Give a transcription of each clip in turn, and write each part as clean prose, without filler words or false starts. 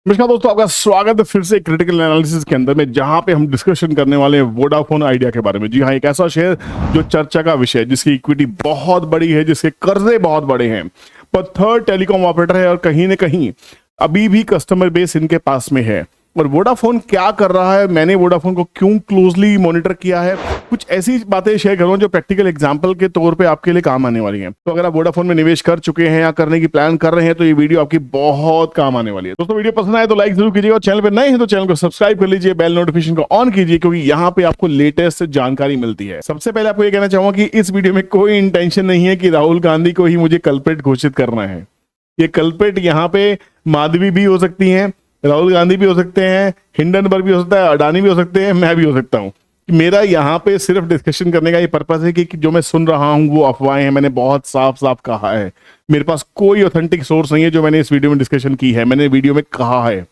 नमस्कार दोस्तों, आपका स्वागत है फिर से क्रिटिकल एनालिसिस के अंदर में, जहां पे हम डिस्कशन करने वाले हैं वोडाफोन आइडिया के बारे में। जी हाँ, एक ऐसा शेयर जो चर्चा का विषय है, जिसकी इक्विटी बहुत बड़ी है, जिसके कर्जे बहुत बड़े हैं, पर थर्ड टेलीकॉम ऑपरेटर है और कहीं ना कहीं अभी भी कस्टमर बेस इनके पास में है। और वोडाफोन क्या कर रहा है, मैंने वोडाफोन को क्यों क्लोजली मॉनिटर किया है, कुछ ऐसी बातें शेयर करूं जो प्रैक्टिकल एग्जांपल के तौर पे आपके लिए काम आने वाली हैं। तो अगर आप वोडाफोन में निवेश कर चुके हैं या करने की प्लान कर रहे हैं तो ये वीडियो आपकी बहुत काम आने वाली है। दोस्तों, वीडियो पसंद आए तो लाइक जरूर कीजिएगा और चैनल पर नए हैं तो चैनल को सब्सक्राइब कर लीजिए, बेल नोटिफिकेशन को ऑन कीजिए, क्योंकि यहाँ पे आपको लेटेस्ट जानकारी मिलती है। सबसे पहले आपको ये कहना चाहूंगा कि इस वीडियो में कोई इंटेंशन नहीं है कि राहुल गांधी को ही मुझे कल्प्रिट घोषित करना है। ये कल्प्रिट यहाँ पे माधवी भी हो सकती हैं, राहुल गांधी भी हो सकते हैं, हिंडनबर्ग भी हो सकता है, अडानी भी हो सकते हैं, मैं भी हो सकता हूं। मेरा यहाँ पे सिर्फ डिस्कशन करने का ये पर्पस है कि जो मैं सुन रहा हूँ वो अफवाहें हैं। मैंने बहुत साफ साफ कहा है, मेरे पास कोई ऑथेंटिक सोर्स नहीं है जो मैंने इस वीडियो में डिस्कशन की है। मैंने वीडियो में कहा है,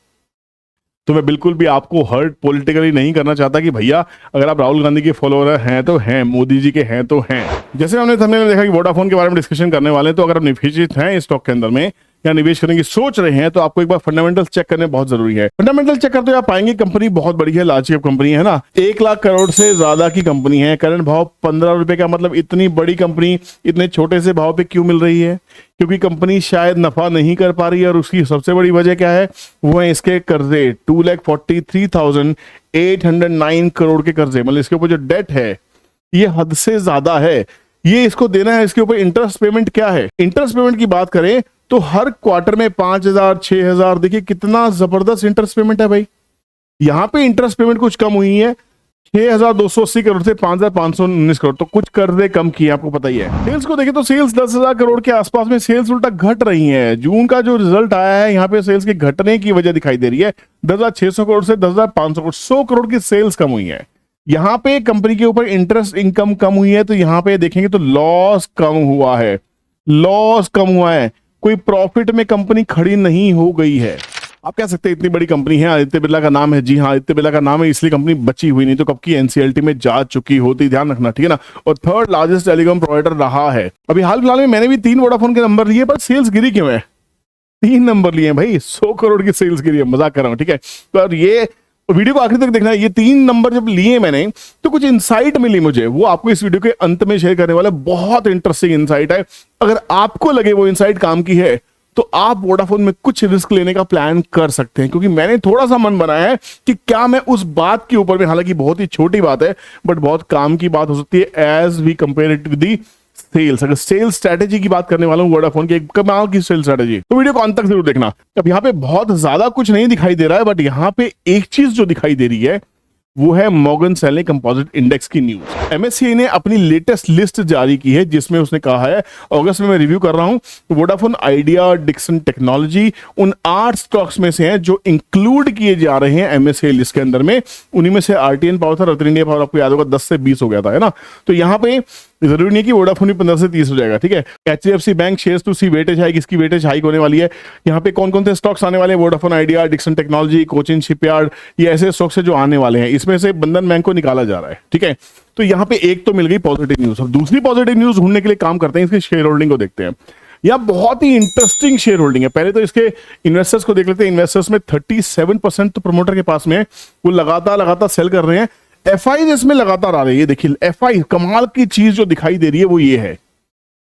तो मैं बिल्कुल भी आपको हर्ट पॉलिटिकली नहीं करना चाहता कि भैया अगर आप राहुल गांधी के फॉलोअर हैं तो हैं, मोदी जी के हैं तो हैं। जैसे हमने थंबनेल में देखा कि वोडाफोन के बारे में डिस्कशन करने वाले हैं, तो अगर आप निवेशित हैं इस स्टॉक के अंदर में या निवेश करने की सोच रहे हैं तो आपको एक बार फंडामेंटल चेक करने बहुत जरूरी है। फंडामेंटल चेक करते हुए आप पाएंगे कंपनी बहुत बड़ी है, लार्ज कैप कंपनी है ना, 1 लाख करोड़ से ज्यादा की कंपनी है। करंट भाव 15 रुपए का, मतलब इतनी बड़ी कंपनी इतने छोटे से भाव पे क्यों मिल रही है? क्योंकि कंपनी शायद नफा नहीं कर पा रही है, और उसकी सबसे बड़ी वजह क्या है? वो है इसके कर्जे। 2,43,809 करोड़ के कर्जे, मतलब इसके ऊपर जो डेट है ये हद से ज्यादा है। ये इसको देना है, इसके ऊपर इंटरेस्ट पेमेंट क्या है? इंटरेस्ट पेमेंट की बात करें तो हर क्वार्टर में 5,000 6,000, देखिए कितना जबरदस्त इंटरेस्ट पेमेंट है भाई। यहां पे इंटरेस्ट पेमेंट कुछ कम हुई है, 6,280 करोड़ से 5,519 करोड़, तो कुछ कर्जे कम किए, आपको पता ही है। सेल्स को देखें तो सेल्स 10,000 करोड़ के आसपास में सेल्स उल्टा घट रही है। जून का जो रिजल्ट आया है यहाँ पे सेल्स के घटने की वजह दिखाई दे रही है। 10,600 करोड़ से 10,500 करोड़, 100 करोड़ की सेल्स कम हुई है। यहाँ पे कंपनी के ऊपर इंटरेस्ट इनकम कम हुई है, तो यहाँ पे देखेंगे तो लॉस कम हुआ है, लॉस कम हुआ है, कोई प्रॉफिट में कंपनी खड़ी नहीं हो गई है। आप कह सकते हैं इतनी बड़ी कंपनी है, आदित्य बिरला का नाम है। जी हाँ, आदित्य बिरला का नाम है, इसलिए कंपनी बची हुई, नहीं तो कब की एनसीएलटी में जा चुकी होती, ध्यान रखना, ठीक है ना। और थर्ड लार्जेस्ट टेलीकॉम प्रोवाइडर रहा है। अभी हाल फिलहाल में मैंने भी 3 वोडाफोन के नंबर लिए, पर सेल्स गिरी क्यों है? 3 नंबर लिए भाई, 100 करोड़ की सेल्स गिरी है, मजाक कर रहा हूँ, ठीक है। तो ये वीडियो को आखिर तक देखना है। ये 3 नंबर जब लिए मैंने तो कुछ इंसाइट मिली मुझे, वो आपको इस वीडियो के अंत में शेयर करने वाला। बहुत इंटरेस्टिंग इंसाइट है। अगर आपको लगे वो इंसाइट काम की है तो आप वोडाफोन में कुछ रिस्क लेने का प्लान कर सकते हैं, क्योंकि मैंने थोड़ा सा मन बनाया है कि क्या मैं उस बात के ऊपर में, हालांकि बहुत ही छोटी बात है बट बहुत काम की बात हो सकती है, as we compare it with the sales. अगर सेल्स स्ट्रेटेजी की बात करने वाला हूं, वोडाफोन की एक कमाल की सेल्स स्ट्रेटेजी, तो वीडियो को अंत तक जरूर देखना। अब यहाँ पे बहुत ज्यादा कुछ नहीं दिखाई दे रहा है, बट यहाँ पे एक चीज जो दिखाई दे रही है वो है मॉर्गन स्टैनली कंपोजिट इंडेक्स की न्यूज। एमएससीआई ने अपनी लेटेस्ट लिस्ट जारी की है, जिसमें उसने कहा है, अगस्त में मैं रिव्यू कर रहा हूं, वोडाफोन आइडिया, डिक्सन टेक्नोलॉजी उन 8 स्टॉक्स में से हैं जो इंक्लूड किए जा रहे हैं एमएससीआई लिस्ट के अंदर में। उन्हीं में से आरटीएन पावर था, रतन इंडिया पावर आपको याद होगा 10 से 20 हो गया था, है ना। तो यहाँ पे जरूरी नहीं कि वोडाफोन भी 15 से 30 हो जाएगा, ठीक है। HDFC bank shares to see weightage hike, इसकी वेटेज हाइक होने वाली है। यहाँ पे कौन कौन से स्टॉक्स आने वाले हैं? Vodafone Idea, Dixon Technology, Cochin Shipyard, ये ऐसे स्टॉक्स है जो आने वाले हैं। इसमें से बंधन बैंक को निकाला जा रहा है, ठीक है। तो यहाँ पे एक तो मिल गई पॉजिटिव न्यूज। अब दूसरी पॉजिटिव न्यूज ढूंढने के लिए काम करते हैं, इसके शेयर होल्डिंग को देखते हैं। यह बहुत ही इंटरेस्टिंग शेयर होल्डिंग है। पहले तो इसके इन्वेस्टर्स को देख लेते हैं। इन्वेस्टर्स में 37% तो प्रमोटर के पास में है, वो लगातार सेल कर रहे हैं। एफआई इसमें लगातार आ रही है। देखिए एफआई, कमाल की चीज जो दिखाई दे रही है वो ये है,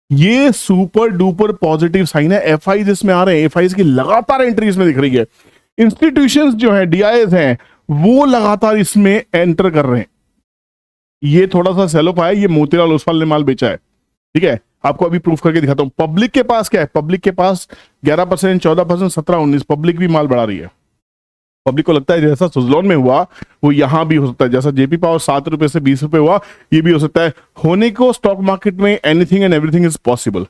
ये सुपर डुपर पॉजिटिव साइन है। एफआई इसमें आ रहे हैं, एफआई की लगातार एंट्री इसमें दिख रही है। इंस्टीट्यूशंस जो है, डीआईएस हैं, वो लगातार इसमें एंटर कर रहे हैं। ये थोड़ा सा सेल ऑफ आया, ये मोतीलाल ओसवाल ने माल बेचा है, ठीक है। आपको अभी प्रूफ करके दिखाता हूं। पब्लिक के पास क्या है? पब्लिक के पास 11%, 14%, 17, 19, पब्लिक भी माल बढ़ा रही है। पब्लिक को लगता है जैसा सुजलॉन में हुआ वो यहां भी हो सकता है, जैसा जेपी पावर 7 रुपए से 20 रुपए हुआ, ये भी हो सकता है। होने को स्टॉक मार्केट में anything and everything is possible.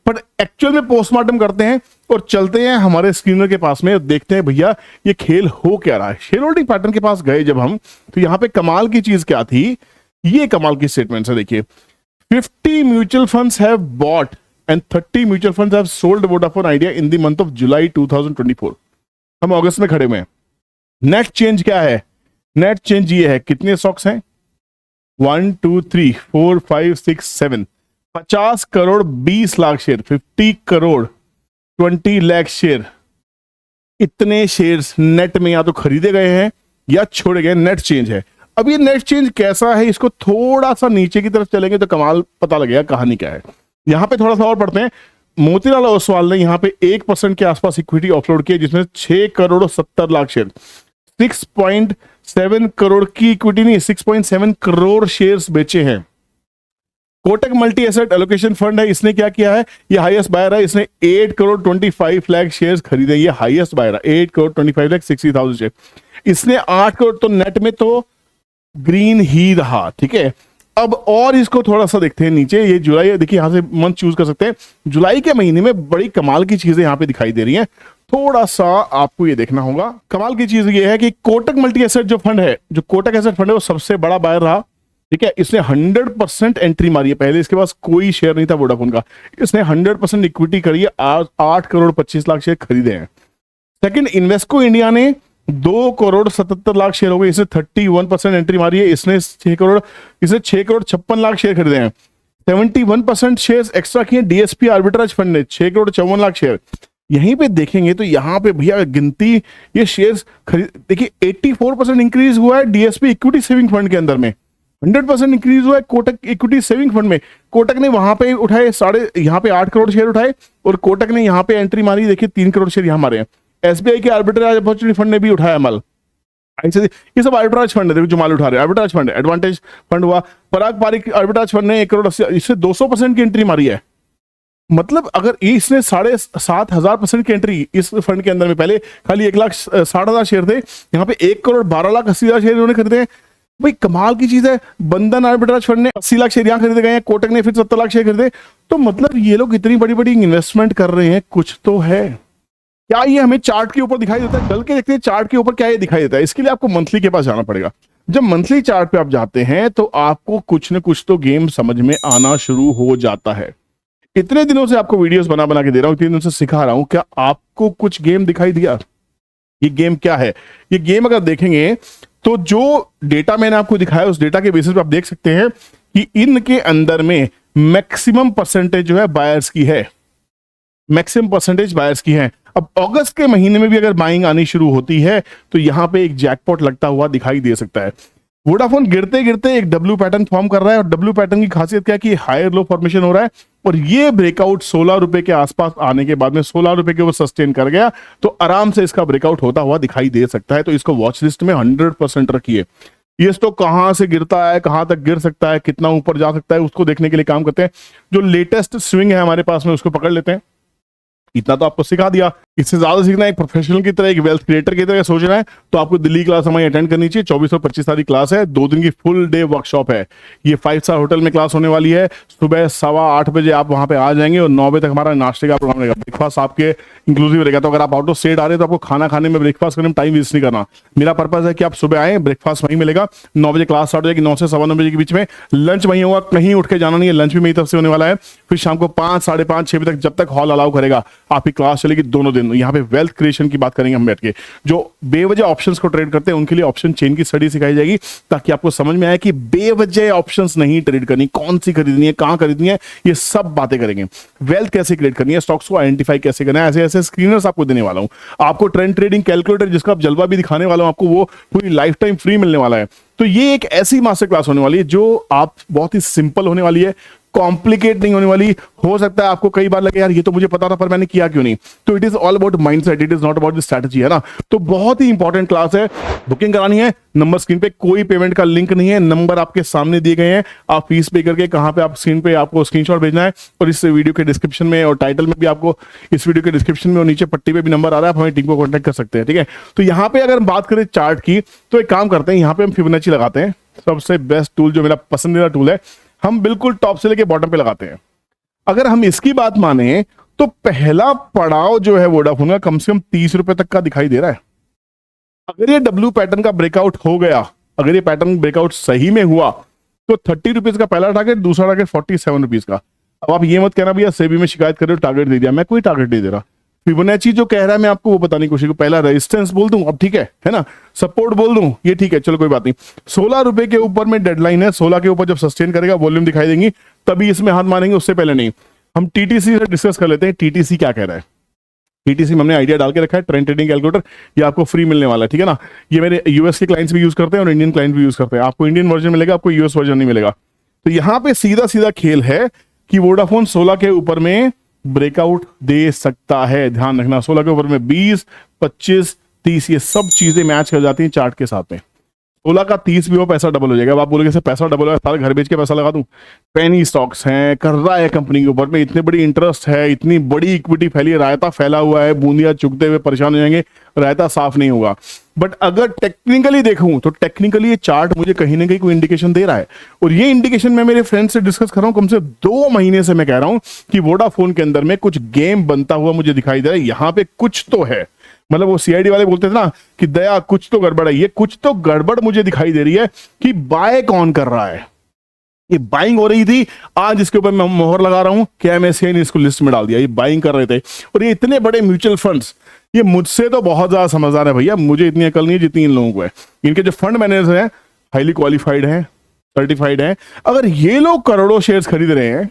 पर एक्चुअल में पोस्टमार्टम करते हैं और चलते हैं हमारे स्क्रीनर के पास में और देखते हैं भैया ये खेल हो क्या रहा है। शेयर होल्डिंग पैटर्न के पास गए जब हम, तो यहां पे कमाल की चीज क्या थी? ये कमाल की स्टेटमेंट है, देखिए 50 mutual funds have bought and 30 mutual funds have sold Vodafone idea in the month of July 2024। हम अगस्त में खड़े हुए हैं। नेट चेंज क्या है? नेट चेंज ये है, कितने स्टॉक्स हैं? 1 2 3 4 5 6 7, 50 करोड़ 20 लाख शेयर, 50 करोड़ 20 लाख शेयर, इतने शेयर्स नेट में या तो खरीदे गए हैं या छोड़े गए, नेट चेंज है। अब ये नेट चेंज कैसा है, इसको थोड़ा सा नीचे की तरफ चलेंगे तो कमाल पता लगेगा कहानी क्या है। यहां पे थोड़ा सा और पढ़ते हैं। मोतीलाल ओसवाल ने यहाँ पे 1% के आसपास इक्विटी ऑफलोड की, जिसमें 6 करोड़ और 70 लाख शेयर, 6.7 करोड़ की इक्विटी नहीं, 6.7 करोड़ शेयर्स बेचे हैं। Kotak multi asset allocation fund है, इसने क्या किया है, ये हाईएस्ट बायर है, इसने 8 करोड़ 25 लाख शेयर्स खरीदे, ये हाईएस्ट बायर है, 8 करोड़ 25 लाख 60,000 शेयर। इसने 8 करोड़, तो नेट में तो ग्रीन ही रहा, ठीक है। अब और इसको थोड़ा सा देखते हैं नीचे, ये जुलाई, देखिए यहां से मंथ चूज कर सकते हैं। जुलाई के महीने में बड़ी कमाल की चीजें यहां पे दिखाई दे रही हैं, थोड़ा सा आपको ये देखना होगा। कमाल की चीज ये है कि कोटक मल्टी एसेट जो फंड है, जो कोटक एसेट फंड है, वो सबसे बड़ा बायर रहा, ठीक है। इसने 100% एंट्री मारी है, पहले इसके पास कोई शेयर नहीं था वोडाफोन का, इसने 100% इक्विटी करी है, 8 करोड़ 25 लाख शेयर खरीदे हैं। सेकंड, इन्वेस्को इंडिया ने 2 करोड़ 77 लाख शेयर हो गए, इसने 31% एंट्री मारी है, इसने 6 करोड़ 56 लाख शेयर खरीदे हैं। 71% शेयर एक्स्ट्रा किए डीएसपी आर्बिट्राज फंड ने, 6 करोड़ 54 लाख शेयर। यहीं पे देखेंगे तो यहाँ पे भैया गिनती, ये शेयर्स खरीद, देखिए 84% इंक्रीज हुआ है डीएसपी इक्विटी सेविंग फंड के अंदर में, 100% इंक्रीज हुआ है कोटक इक्विटी सेविंग फंड में। कोटक ने वहां पे उठाए यहाँ पे 8 करोड़ शेयर उठाए, और कोटक ने यहाँ पे एंट्री मारी, देखिए 3 करोड़ शेयर यहाँ मारे हैं। एसबीआई के आर्बिट्राज अपॉर्चुनिटी फंड ने भी उठाया माल, ऐसे ये सब आर्बिट्राज फंड है, देखो जो माल उठा रहे हैं आर्बिट्राज फंड है। एडवांटेज फंड हुआ, पराग पारिक आर्बिट्राज फंड ने 1 करोड़ 80, इससे 200% की एंट्री मारी है। मतलब अगर इसने 7,500% की एंट्री इस फंड के अंदर में, पहले खाली 1,60,000 शेयर थे, यहाँ पे 1 करोड़ 12 लाख 80 हजार शेयर इन्होंने खरीदे हैं। भाई कमाल की चीज है। बंधन आर्बिट्राज फंड ने 80 लाख शेयर यहाँ खरीदे गए हैं, कोटक ने फिर 70 लाख शेयर खरीदे। तो मतलब ये लोग इतनी बड़ी बड़ी इन्वेस्टमेंट कर रहे हैं, कुछ तो है। क्या ये हमें चार्ट के ऊपर दिखाई देता है? चल के देखते हैं चार्ट के ऊपर क्या ये दिखाई देता है। इसके लिए आपको मंथली के पास जाना पड़ेगा। जब मंथली चार्ट पे आप जाते हैं तो आपको कुछ न कुछ तो गेम समझ में आना शुरू हो जाता है। इतने दिनों से आपको वीडियोस बना बना के दे रहा हूं, 3 दिन से सिखा रहा हूं, क्या आपको कुछ गेम दिखाई दिया? ये गेम क्या है? ये गेम अगर देखेंगे तो जो डेटा मैंने आपको दिखाया उस डेटा के बेसिस पे आप देख सकते हैं कि इनके अंदर में मैक्सिमम परसेंटेज जो है बायर्स की है, मैक्सिमम परसेंटेज बायर्स की है। अब अगस्त के महीने में भी अगर बाइंग आनी शुरू होती है तो यहां पे एक जैकपॉट लगता हुआ दिखाई दे सकता है। वोडाफोन गिरते गिरते एक डब्ल्यू पैटर्न फॉर्म कर रहा है, और डब्ल्यू पैटर्न की खासियत क्या है कि हायर लो फॉर्मेशन हो रहा है, और ये ब्रेकआउट 16 रुपए के आसपास आने के बाद में 16 रुपए के ऊपर सस्टेन कर गया तो आराम से इसका ब्रेकआउट होता हुआ दिखाई दे सकता है। तो इसको वॉच लिस्ट में 100% रखिए। ये स्टॉक कहां से गिरता है, कहां तक गिर सकता है, कितना ऊपर जा सकता है, उसको देखने के लिए काम करते हैं। जो लेटेस्ट स्विंग है हमारे पास में उसको पकड़ लेते हैं। इतना तो आपको सिखा दिया, इससे ज्यादा सीखना है, एक प्रोफेशनल की तरह, एक वेल्थ क्रिएटर की तरह सोचना है तो आपको दिल्ली क्लास हमारी अटेंड करनी चाहिए। 24 और 25 तारीख क्लास है, 2 दिन की फुल डे वर्कशॉप है। ये 5 स्टार होटल में क्लास होने वाली है। सुबह 8:15 बजे आप वहां पे आ जाएंगे और 9 बजे तक हमारा नाश्ते का प्रोग्राम रहेगा। ब्रेकफास्ट आपके इंक्लूसिव रहेगा। तो अगर आप आउट ऑफ स्टेट आ रहे हैं तो आपको खाना खाने में, ब्रेकफास्ट करने में टाइम वेस्ट नहीं करना। मेरा पर्पज है कि आप सुबह आए, ब्रेकफास्ट वहीं मिलेगा, 9 बजे क्लास स्टार्ट हो जाएगी, 9 से 9:15 बजे के बीच में लंच वहीं होगा, कहीं उठ के जाना नहीं है। लंच भी मेरी तरफ से होने वाला है। फिर शाम को 5, 5:30, 6 बजे तक, जब तक हॉल अलाउ करेगा, आपकी क्लास चलेगी दोनों दिन। यहाँ पे वेल्थ क्रिएशन की बात करेंगे हम बैठ के। जो बेवजह ऑप्शंस को ट्रेड करते हैं उनके लिए ऑप्शन चेन की स्टडी सिखाई जाएगी, ताकि आपको समझ में आए कि बेवजह ऑप्शंस नहीं ट्रेड करनी, कौन सी खरीदनी है, कहां खरीदनी है, ये सब बातें करेंगे। वेल्थ कैसे क्रिएट करनी है, स्टॉक्स को आइडेंटिफाई कैसे करना है, ऐसे ऐसे स्क्रीनर्स आपको देने वाला हूं। आपको ट्रेंड ट्रेडिंग कैलकुलेटर जिसका आप जलवा भी दिखाने वाला हूं, आपको वो पूरी लाइफ टाइम फ्री मिलने वाला है। तो ये एक ऐसी मास्टर क्लास होने वाली है जो आप बहुत ही सिंपल होने वाली है, कॉम्प्लिकेट नहीं होने वाली। हो सकता है आपको कई बार लगे यार ये तो मुझे पता था पर मैंने किया क्यों नहीं। तो it is all about mindset, it is not about the strategy, है ना। तो बहुत ही इंपॉर्टेंट क्लास है। बुकिंग करानी है, नंबर स्क्रीन पे, कोई पेमेंट का लिंक नहीं है, नंबर आपके सामने दिए गए हैं। आप फीस पे करके कहां पे आप स्क्रीन पे आपको स्क्रीनशॉट भेजना है, और इस वीडियो के डिस्क्रिप्शन में और टाइटल में भी आपको, इस वीडियो के डिस्क्रिप्शन में और नीचे पट्टी पे भी नंबर आ रहा है, आप हमें टीम को कॉन्टेक्ट कर सकते हैं, ठीक है। तो यहाँ पे अगर हम बात करें चार्ट की तो एक काम करते हैं, यहाँ पे हम फिबोनाची लगाते हैं। सबसे बेस्ट टूल जो मेरा पसंदीदा टूल है, हम बिल्कुल टॉप से लेके बॉटम पे लगाते हैं। अगर हम इसकी बात माने तो पहला पड़ाव जो है वोडाफोन का कम से कम 30 रुपए तक का दिखाई दे रहा है। अगर ये डब्ल्यू पैटर्न का ब्रेकआउट हो गया, अगर ये पैटर्न ब्रेकआउट सही में हुआ तो 30 रुपीज का पहला टारगेट, दूसरा टारगेट 47 रुपीज का। अब आप ये मत कहना भैया सेबी में शिकायत कर रहे हो टारगेट दे दिया, मैं कोई टारगेट नहीं दे रहा। फिबोनाची जो कह रहा है मैं आपको वो बताने की कोशिश करूं। पहला रेजिस्टेंस बोल दूं, अब ठीक है ना, सपोर्ट बोल दूं, ये ठीक है, चलो कोई बात नहीं। 16 रुपए के ऊपर में डेडलाइन है, 16 के ऊपर जब सस्टेन करेगा, वॉल्यूम दिखाई देंगी, तभी इसमें हाथ मारेंगे, उससे पहले नहीं। हम टीटीसी से डिस्कस कर लेते हैं, टीटीसी क्या कह रहा है। TTC में हमने आइडिया डाल के रखा है, ट्रेंड ट्रेडिंग कैलकुलेटर, ये आपको फ्री मिलने वाला है, ठीक है ना। ये मेरे यूएस के क्लाइंट्स भी यूज करते हैं और इंडियन क्लाइंट भी यूज करते हैं। आपको इंडियन वर्जन मिलेगा, आपको यूएस वर्जन नहीं मिलेगा। तो यहाँ पे सीधा सीधा खेल है कि वोडाफोन 16 के ऊपर में ब्रेकआउट दे सकता है। ध्यान रखना, 16 के ऊपर में 20, 25, 30 ये सब चीजें मैच कर जाती हैं चार्ट के साथ में। 16 का 30 भी हो, पैसा डबल हो जाएगा। अब आप बोलोगे सर पैसा डबल हो, सारे घर बेच के पैसा लगा दूं। पेनी स्टॉक्स हैं, कर रहा है कंपनी के ऊपर में, इतनी बड़ी इंटरेस्ट है, इतनी बड़ी इक्विटी फैली है, रायता फैला हुआ है, बूंदिया चुगते हुए परेशान हो जाएंगे, रायता साफ नहीं होगा। बट अगर टेक्निकली देखूं तो टेक्निकली ये चार्ट मुझे कहीं ना कहीं कोई इंडिकेशन दे रहा है। और ये इंडिकेशन मैं मेरे फ्रेंड से डिस्कस कर रहा हूं, कम से 2 महीने से मैं कह रहा हूं कि वोडाफोन के अंदर में कुछ गेम बनता हुआ मुझे दिखाई दे रहा है, यहां पे कुछ तो है। मतलब वो सीआईडी वाले बोलते थे ना कि दया कुछ तो गड़बड़ है, ये कुछ तो गड़बड़ मुझे दिखाई दे रही है कि बाय कौन कर रहा है। ये बाइंग हो रही थी, आज इसके ऊपर मैं मोहर लगा रहा हूं कि एमएससीआई ने इसको लिस्ट में डाल दिया। ये बाइंग कर रहे थे और ये इतने बड़े म्यूचुअल फंड्स, ये मुझसे तो बहुत ज्यादा समझदार है भैया, मुझे इतनी अकल नहीं है जितनी इन लोगों को है। इनके जो फंड मैनेजर हैं हाईली क्वालिफाइड हैं, सर्टिफाइड हैं। अगर ये लोग करोड़ों शेयर्स खरीद रहे हैं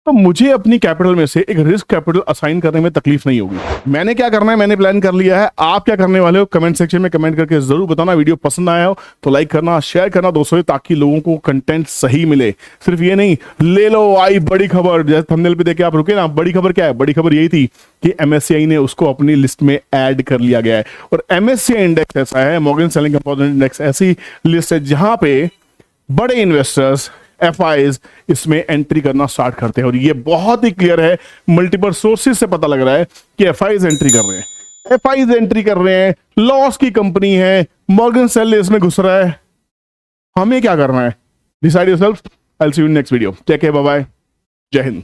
तो मुझे अपनी कैपिटल में से एक रिस्क कैपिटल असाइन करने में तकलीफ नहीं होगी। मैंने क्या करना है, मैंने प्लान कर लिया है। आप क्या करने वाले हो कमेंट सेक्शन में कमेंट करके जरूर बताना। वीडियो पसंद आया हो तो लाइक करना, शेयर करना दोस्तों, ताकि लोगों को कंटेंट सही मिले। सिर्फ ये नहीं, ले लो आई बड़ी खबर, जैसे थंबनेल पे देख के आप रुके ना। बड़ी खबर क्या है? बड़ी खबर यही थी कि एमएससीआई ने उसको अपनी लिस्ट में ऐड कर लिया गया है। और एमएससीआई इंडेक्स ऐसा है, मॉर्गन स्टैनली कंपोजिट इंडेक्स ऐसी लिस्ट है जहां पे बड़े इन्वेस्टर्स FIs इसमें एंट्री करना स्टार्ट करते हैं। और ये बहुत ही क्लियर है, मल्टीपल सोर्सेज से पता लग रहा है कि FIs एंट्री कर रहे हैं। FIs एंट्री कर रहे हैं, लॉस की कंपनी है, मॉर्गन स्टैनली इसमें घुस रहा है। हमें क्या करना है? Decide yourself. I will see you in next video. Take care, bye bye, जय हिंद।